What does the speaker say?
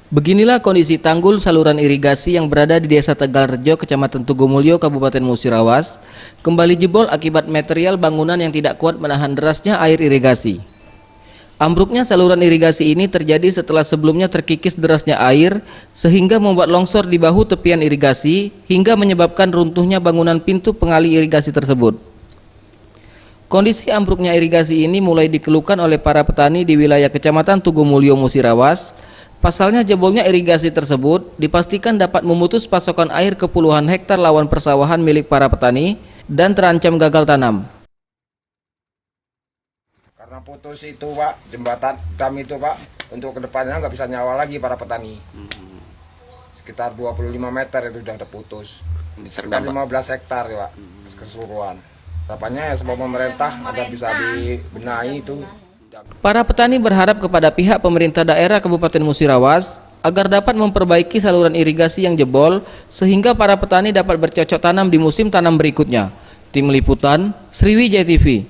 Beginilah kondisi tanggul saluran irigasi yang berada di Desa Tegalrejo, Kecamatan Tugomulyo, Kabupaten Musirawas, kembali jebol akibat material bangunan yang tidak kuat menahan derasnya air irigasi. Ambruknya saluran irigasi ini terjadi setelah sebelumnya terkikis derasnya air sehingga membuat longsor di bahu tepian irigasi hingga menyebabkan runtuhnya bangunan pintu pengali irigasi tersebut. Kondisi ambruknya irigasi ini mulai dikeluhkan oleh para petani di wilayah Kecamatan Tugomulyo, Musirawas. Pasalnya jebolnya irigasi tersebut dipastikan dapat memutus pasokan air ke puluhan hektar lahan persawahan milik para petani dan terancam gagal tanam. Karena putus itu Pak, jembatan dam itu Pak, untuk kedepannya nggak bisa nyawa lagi para petani. Sekitar 25 meter itu sudah putus. Sekitar 15 hektar ya Pak, keseluruhan. Harapannya ya semua pemerintah agar bisa dibenahi itu. Para petani berharap kepada pihak pemerintah daerah Kabupaten Musirawas agar dapat memperbaiki saluran irigasi yang jebol sehingga para petani dapat bercocok tanam di musim tanam berikutnya. Tim Liputan, Sriwijaya TV.